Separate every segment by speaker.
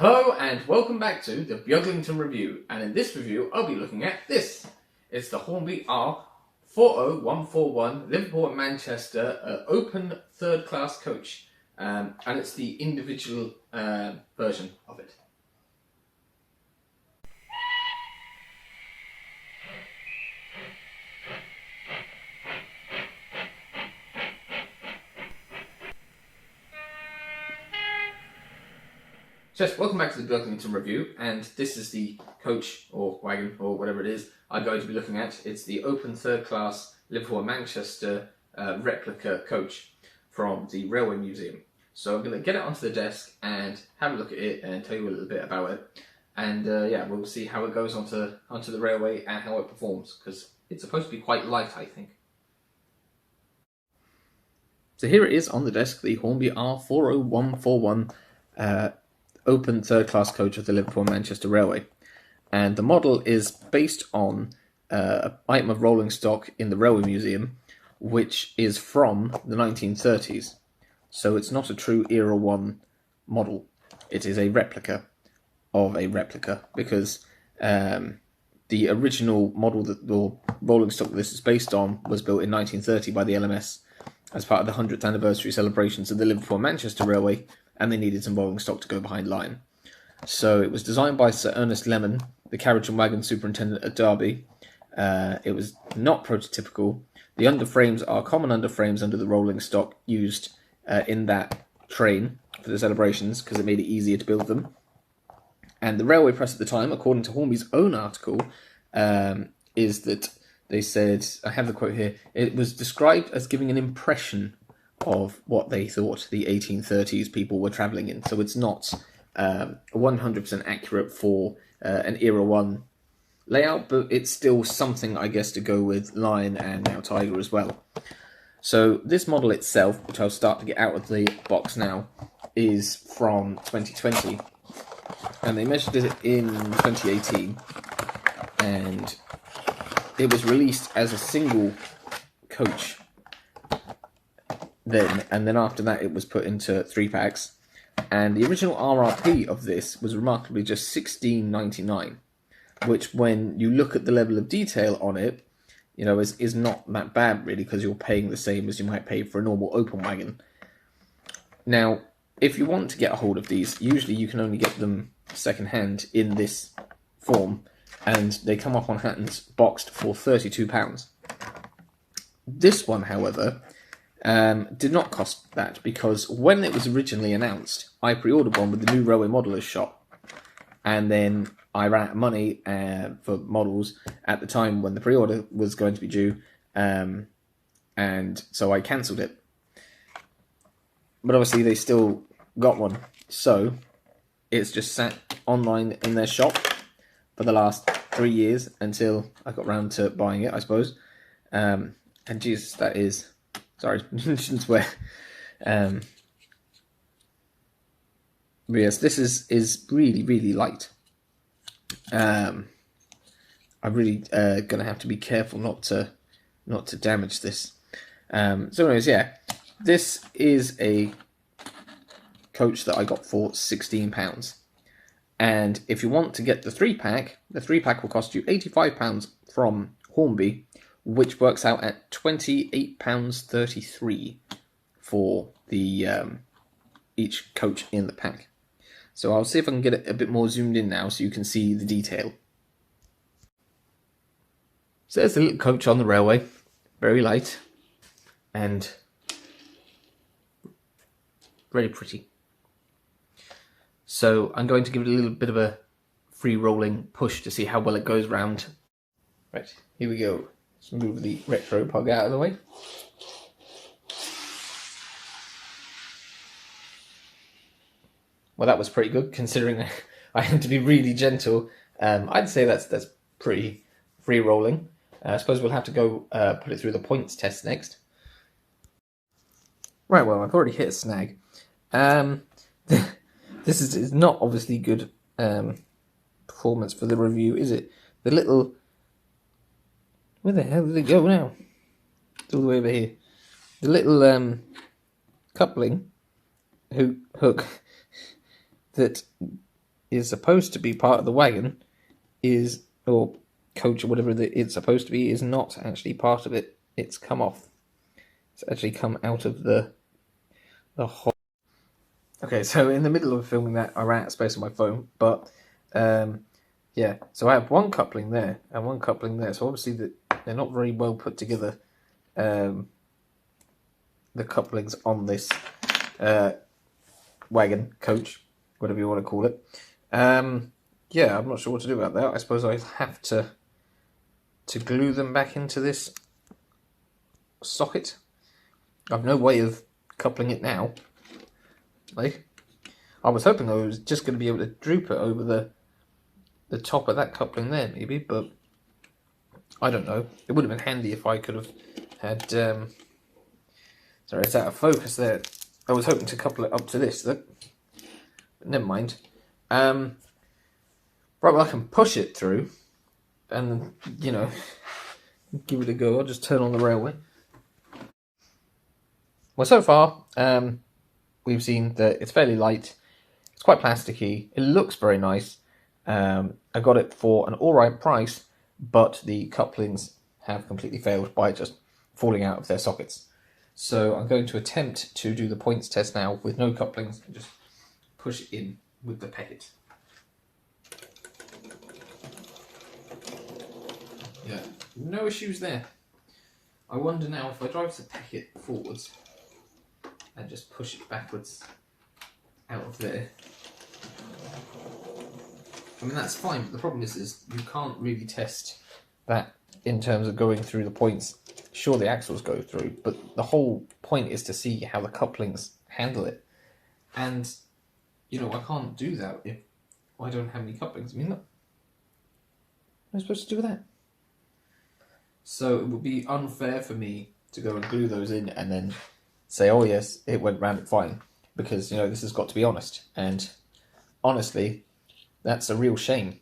Speaker 1: Hello and welcome back to the Beaglington review, and in this review I'll be looking at this. It's the Hornby R40141 Liverpool and Manchester open third class coach, and it's the individual version of it. So yes, welcome back to the Beaglington review, and this is the coach or wagon or whatever it is I'm going to be looking at. It's the open third class Liverpool and Manchester replica coach from the Railway Museum. So I'm going to get it onto the desk and have a look at it and tell you a little bit about it. And yeah, we'll see how it goes onto the railway and how it performs, because it's supposed to be quite light, I think. So here it is on the desk, the Hornby R40141 open third class coach of the Liverpool and Manchester Railway, and the model is based on an item of rolling stock in the Railway Museum, which is from the 1930s. So it's not a true Era 1 model, it is a replica of a replica, because the original model that the rolling stock that this is based on was built in 1930 by the L&MS as part of the 100th anniversary celebrations of the Liverpool and Manchester Railway, and they needed some rolling stock to go behind Lion. So it was designed by Sir Ernest Lemon, the carriage and wagon superintendent at Derby. It was not prototypical. The underframes are common underframes under the rolling stock used in that train for the celebrations, because it made it easier to build them. And the railway press at the time, according to Hornby's own article, is that they said, I have the quote here, it was described as giving an impression of what they thought the 1830s people were travelling in. So it's not 100% accurate for an Era 1 layout, but it's still something, I guess, to go with Lion and now Tiger as well. So this model itself, which I'll start to get out of the box now, is from 2020. And they measured it in 2018. And it was released as a single coach then, and then after that it was put into 3 packs, and the original RRP of this was remarkably just $16.99, which, when you look at the level of detail on it, you know, is not that bad really, because you're paying the same as you might pay for a normal open wagon. Now, if you want to get a hold of these, usually you can only get them second hand in this form, and they come up on Hatton's boxed for £32. This one, however, did not cost that, because when it was originally announced, I pre-ordered one with the new Railway Modelers shop, and then I ran out of money for models at the time when the pre-order was going to be due, and so I cancelled it. But obviously they still got one, so it's just sat online in their shop for the last 3 years until I got round to buying it, I suppose. And Jesus, that is... Sorry, shouldn't swear. But yes, this is really, really light. I'm really gonna have to be careful not to damage this. So anyways, yeah, this is a coach that I got for £16. And if you want to get the 3 pack, the 3 pack will cost you £85 from Hornby, which works out at £28.33 for the each coach in the pack. So I'll see if I can get it a bit more zoomed in now so you can see the detail. So there's the little coach on the railway, very light and very pretty. So I'm going to give it a little bit of a free rolling push to see how well it goes round. Right, here we go. Let's move the retro plug out of the way. Well, that was pretty good, considering I had to be really gentle. I'd say that's pretty free rolling. I suppose we'll have to go put it through the points test next. Right, well, I've already hit a snag. This is not obviously good performance for the review, is it? The little... Where the hell did it go now? It's all the way over here. The little coupling hook that is supposed to be part of the wagon or coach or whatever it's supposed to be, is not actually part of it. It's come off. It's actually come out of the hole. Okay, so in the middle of filming that, I ran out of space on my phone, but yeah, so I have one coupling there and one coupling there. So obviously they're not very well put together, the couplings on this wagon, coach, whatever you want to call it. Yeah, I'm not sure what to do about that. I suppose I have to glue them back into this socket. I've no way of coupling it now. Like, I was hoping I was just going to be able to droop it over the top of that coupling there, maybe, but I don't know. It would have been handy if I could have had. Sorry, it's out of focus there. I was hoping to couple it up to this, look. But never mind. Right, well, I can push it through, and you know, give it a go. I'll just turn on the railway. Well, so far, we've seen that it's fairly light. It's quite plasticky. It looks very nice. I got it for an alright price, but the couplings have completely failed by just falling out of their sockets. So I'm going to attempt to do the points test now with no couplings and just push it in with the packet. Yeah, no issues there. I wonder now if I drive the packet forwards and just push it backwards out of there. I mean, that's fine, but the problem is you can't really test that in terms of going through the points. Sure, the axles go through, but the whole point is to see how the couplings handle it. And, you know, I can't do that if I don't have any couplings. I mean, look, what am I supposed to do with that? So it would be unfair for me to go and glue those in and then say, oh yes, it went round it fine. Because, you know, this has got to be honest. And honestly, that's a real shame.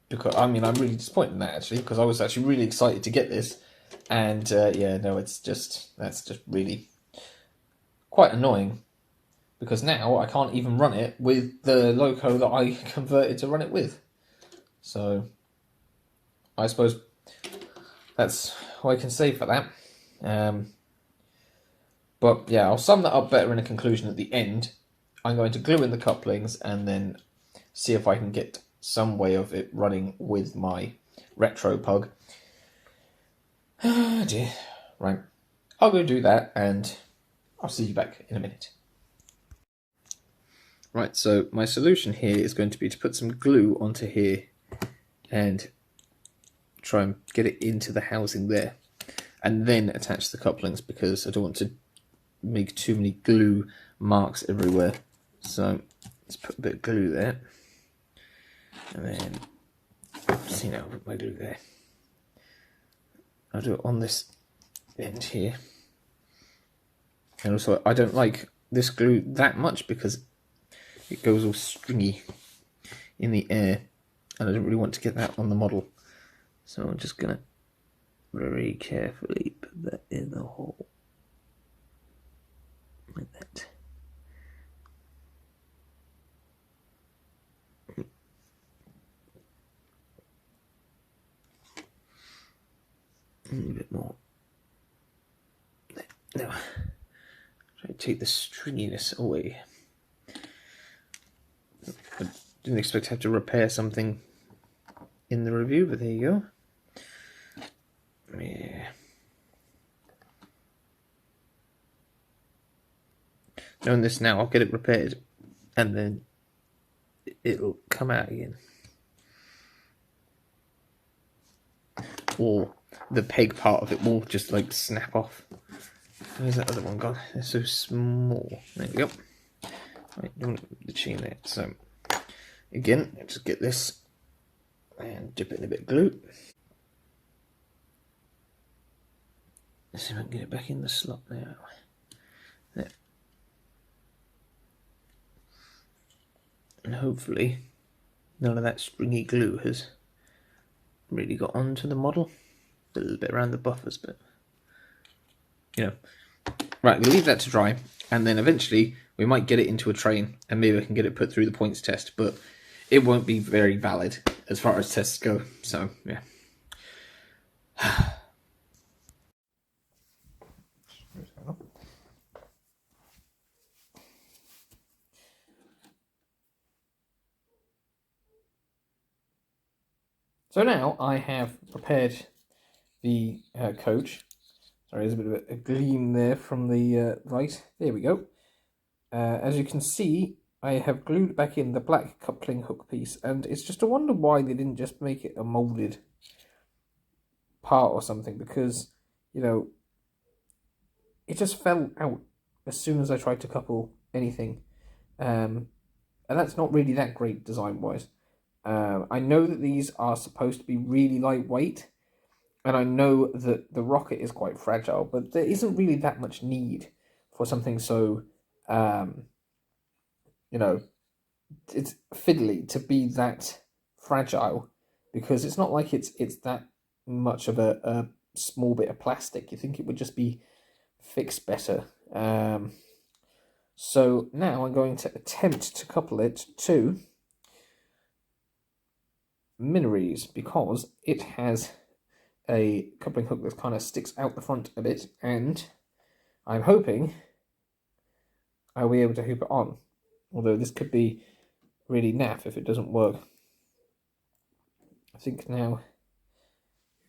Speaker 1: Because, I mean, I'm really disappointed in that, actually, because I was actually really excited to get this. And, yeah, no, that's just really quite annoying. Because now I can't even run it with the loco that I converted to run it with. So, I suppose that's all I can say for that. But yeah, I'll sum that up better in a conclusion at the end. I'm going to glue in the couplings and then see if I can get some way of it running with my retro pug. Oh dear. Right, I'll go do that and I'll see you back in a minute. Right, so my solution here is going to be to put some glue onto here and try and get it into the housing there, and then attach the couplings because I don't want to make too many glue marks everywhere. So let's put a bit of glue there, and then see, now I'll put my glue there. I'll do it on this end here, and also I don't like this glue that much because it goes all stringy in the air, and I don't really want to get that on the model. So I'm just going to very carefully put that in the hole, like that. A little bit more. Now, try to take the stringiness away. I didn't expect to have to repair something in the review, but there you go. Yeah. Knowing this now, I'll get it repaired and then it'll come out again. Or the peg part of it will just like snap off. Where's that other one gone? They're so small. There we go. Right, don't want the chain there. So again, just get this and dip it in a bit of glue. Let's see if I can get it back in the slot now. There. And hopefully none of that stringy glue has really got onto the model. A little bit around the buffers, but you know. Right, we'll leave that to dry, and then eventually we might get it into a train and maybe I can get it put through the points test, but it won't be very valid as far as tests go. So yeah. So now I have prepared the coach. Sorry, there's a bit of a gleam there from the light. There we go. As you can see, I have glued back in the black coupling hook piece, and it's just a wonder why they didn't just make it a moulded part or something, because, you know, it just fell out as soon as I tried to couple anything. And that's not really that great design-wise. I know that these are supposed to be really lightweight, and I know that the rocket is quite fragile, but there isn't really that much need for something so, you know, it's fiddly to be that fragile, because it's not like it's that much of a small bit of plastic. You think it would just be fixed better. So now I'm going to attempt to couple it to Minories, because it has a coupling hook that kind of sticks out the front a bit, and I'm hoping I'll be able to hoop it on, although this could be really naff if it doesn't work. I think now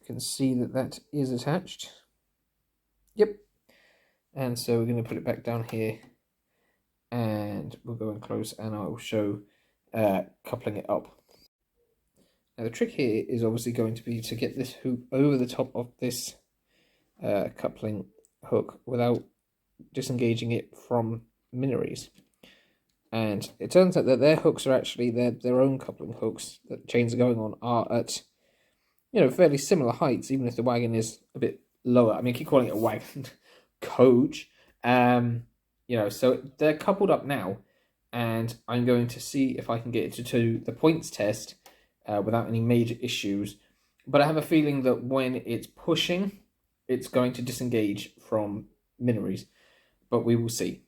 Speaker 1: you can see that that is attached. Yep. And so we're going to put it back down here, and we'll go in close and I will show coupling it up. Now the trick here is obviously going to be to get this hoop over the top of this coupling hook without disengaging it from Minories. And it turns out that their hooks are actually their own coupling hooks that chains are going on are at, you know, fairly similar heights, even if the wagon is a bit lower. I mean, I keep calling it a wagon, coach. You know, so they're coupled up now, and I'm going to see if I can get it to the points test without any major issues. But I have a feeling that when it's pushing, it's going to disengage from Minories, but we will see.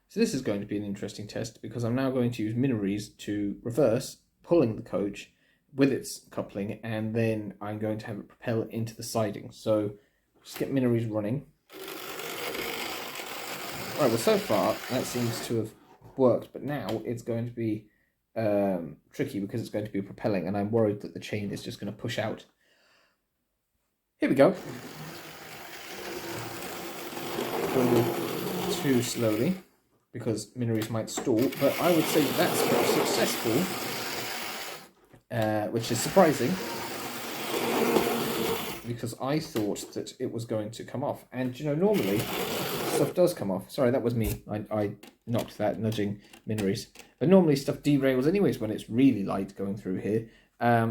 Speaker 1: So this is going to be an interesting test, because I'm now going to use Minories to reverse, pulling the coach with its coupling, and then I'm going to have it propel into the siding. So just get Minories running. Right, well so far that seems to have worked, but now it's going to be tricky because it's going to be propelling, and I'm worried that the chain is just going to push out. Here we go. Going too slowly, because Minories might stall, but I would say that's successful, which is surprising, because I thought that it was going to come off. And, you know, normally stuff does come off. Sorry, that was me. I knocked that, nudging Minories. But normally stuff derails anyways when it's really light going through here.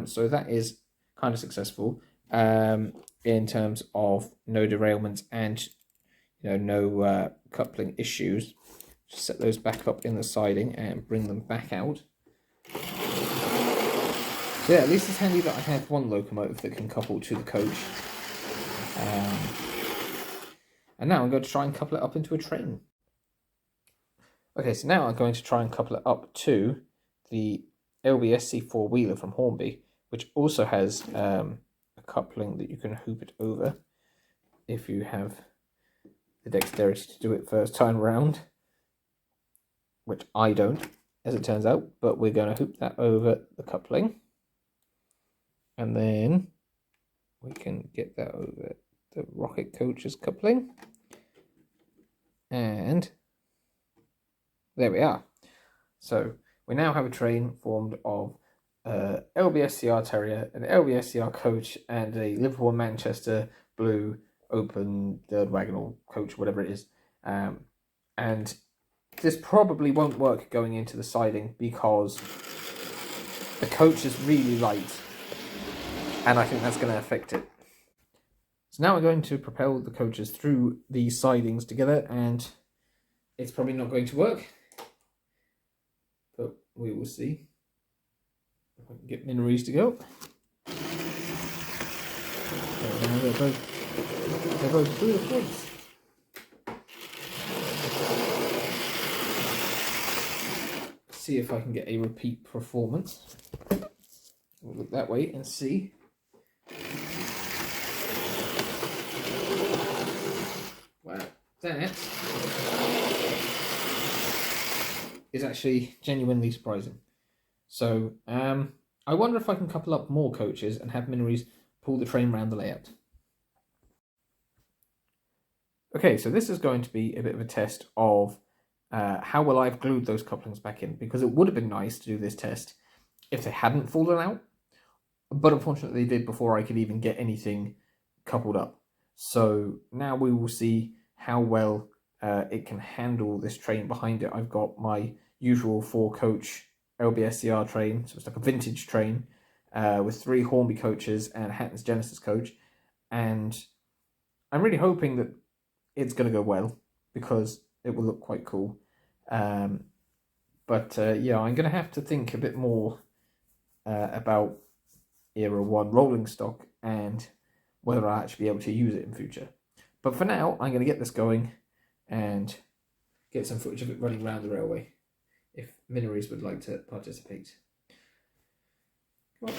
Speaker 1: So that is kind of successful in terms of no derailment and, you know, no coupling issues. Just set those back up in the siding and bring them back out. So yeah, at least it's handy that I have one locomotive that can couple to the coach. And now I'm going to try and couple it up into a train. Okay, so now I'm going to try and couple it up to the LBSC four-wheeler from Hornby, which also has a coupling that you can hoop it over if you have the dexterity to do it first time round, which I don't, as it turns out, but we're going to hoop that over the coupling, and then we can get that over the rocket coach's coupling, and there we are. So we now have a train formed of LBSCR Terrier, an LBSCR coach, and a Liverpool and Manchester blue open third wagonal coach, whatever it is. And this probably won't work going into the siding because the coach is really light, and I think that's going to affect it. So now we're going to propel the coaches through the sidings together, and it's probably not going to work, but we will see. If I can get Minories to go. They're both through the points. see if I can get a repeat performance. We'll look that way and see. Wow, that is actually genuinely surprising. So, I wonder if I can couple up more coaches and have Minories pull the train around the layout. Okay, so this is going to be a bit of a test of how well I've glued those couplings back in, because it would have been nice to do this test if they hadn't fallen out, but unfortunately they did before I could even get anything coupled up. So now we will see how well it can handle this train behind it. I've got my usual 4-coach LBSCR train, so it's like a vintage train with 3 Hornby coaches and a Hatton's Genesis coach, and I'm really hoping that it's going to go well because it will look quite cool. But yeah, I'm going to have to think a bit more about Era 1 rolling stock and whether I'll actually be able to use it in future. But for now, I'm going to get this going and get some footage of it running around the railway if Minories would like to participate. Come on.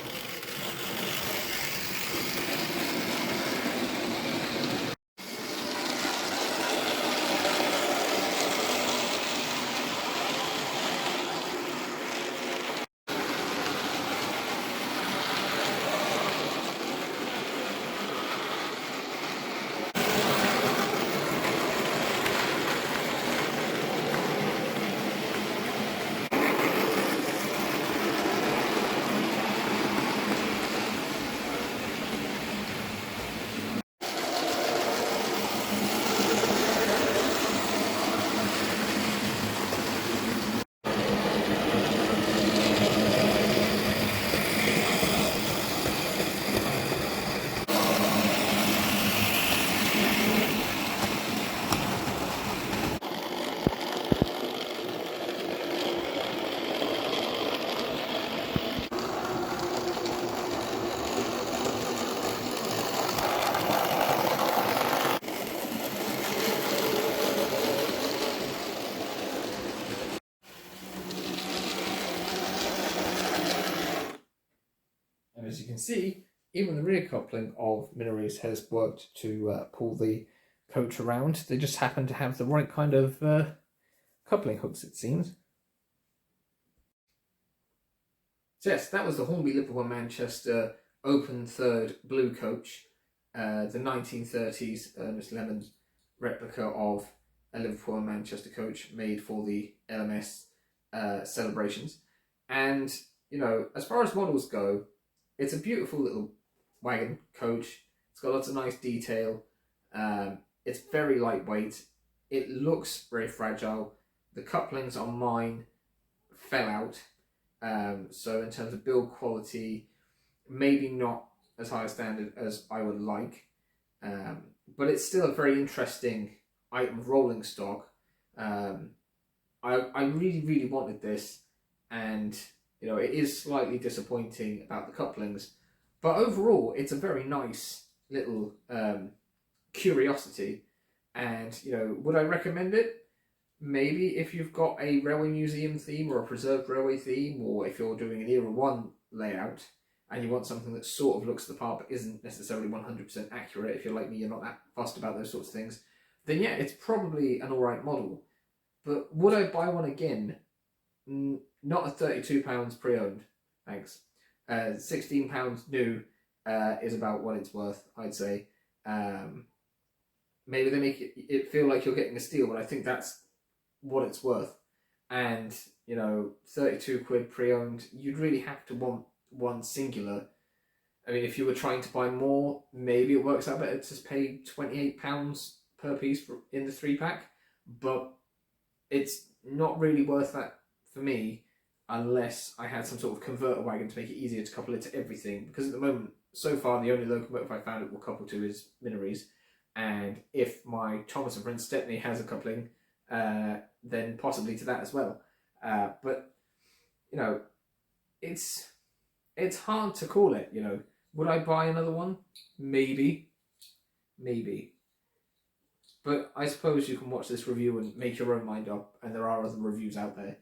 Speaker 1: And as you can see, even the rear coupling of Minories has worked to pull the coach around. They just happen to have the right kind of coupling hooks, it seems. So yes, that was the Hornby Liverpool and Manchester open third blue coach, the 1930s Ernest Lemons replica of a Liverpool and Manchester coach made for the LMS celebrations. And, you know, as far as models go, it's a beautiful little wagon coach. It's got lots of nice detail. It's very lightweight. It looks very fragile. The couplings on mine fell out. So in terms of build quality, maybe not as high a standard as I would like. But it's still a very interesting item of rolling stock. I really, really wanted this, and you know, it is slightly disappointing about the couplings, but overall it's a very nice little curiosity. And you know, would I recommend it? Maybe if you've got a railway museum theme or a preserved railway theme, or if you're doing an Era 1 layout and you want something that sort of looks the part but isn't necessarily 100% accurate, if you're like me, you're not that fussed about those sorts of things, then yeah, it's probably an alright model. But would I buy one again? Not at £32 pre-owned, thanks. £16 new is about what it's worth, I'd say. Maybe they make it feel like you're getting a steal, but I think that's what it's worth. And, you know, 32 quid pre-owned, you'd really have to want one singular. I mean, if you were trying to buy more, maybe it works out better to pay £28 per piece in the 3-pack, but it's not really worth that for me unless I had some sort of converter wagon to make it easier to couple it to everything, because at the moment, so far, the only locomotive I found it will couple to is Minories, and if my Thomas and Friends Stepney has a coupling, then possibly to that as well. But, you know, it's hard to call it, you know. Would I buy another one? Maybe. Maybe. But I suppose you can watch this review and make your own mind up, and there are other reviews out there.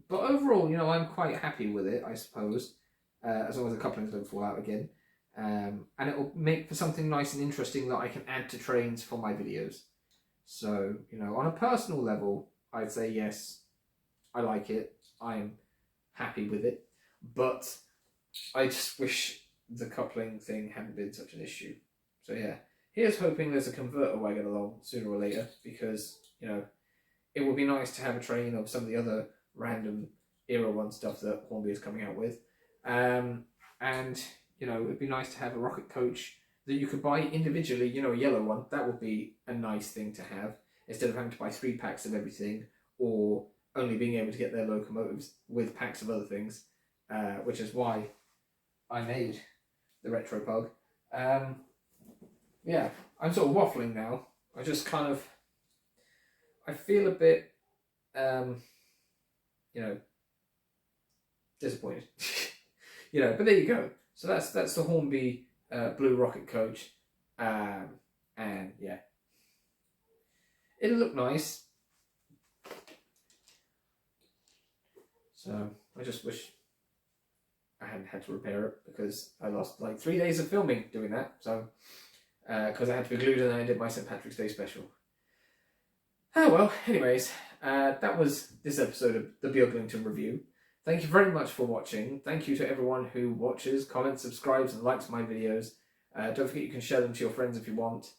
Speaker 2: But overall, you know, I'm quite happy with it, I suppose, as long as the couplings don't fall out again. And it will make for something nice and interesting that I can add to trains for my videos. So, you know, on a personal level, I'd say yes, I like it. I'm happy with it. But I just wish the coupling thing hadn't been such an issue. So yeah, here's hoping there's a converter wagon along sooner or later, because, you know, it would be nice to have a train of some of the other random Era 1 stuff that Hornby is coming out with. And, you know, it'd be nice to have a rocket coach that you could buy individually, you know, a yellow one. That would be a nice thing to have, instead of having to buy 3 packs of everything, or only being able to get their locomotives with packs of other things, which is why I made the retro pug. Yeah, I'm sort of waffling now. I just kind of, I feel a bit, you know, disappointed. You know, but there you go. So that's the Hornby blue rocket coach, and yeah, it'll look nice. So I just wish I hadn't had to repair it, because I lost like 3 days of filming doing that. So because I had to be glued, and then I did my St. Patrick's Day special. Oh well, anyways, that was this episode of the Beaglington review. Thank you very much for watching. Thank you to everyone who watches, comments, subscribes, and likes my videos. Don't forget you can share them to your friends if you want.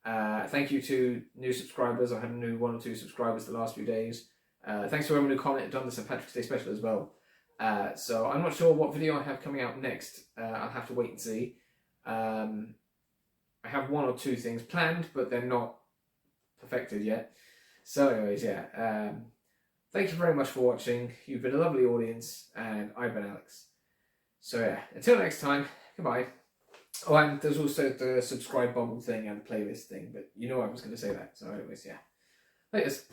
Speaker 2: Thank you to new subscribers. I had a new 1 or 2 subscribers the last few days. Thanks to everyone who commented on the St. Patrick's Day special as well. So I'm not sure what video I have coming out next. I'll have to wait and see. I have 1 or 2 things planned, but they're not perfected yet. So anyways, yeah. Thank you very much for watching. You've been a lovely audience, and I've been Alex. So yeah, until next time, goodbye. Oh, and there's also the subscribe bubble thing and playlist thing, but you know I was going to say that. So anyways, yeah. Laters.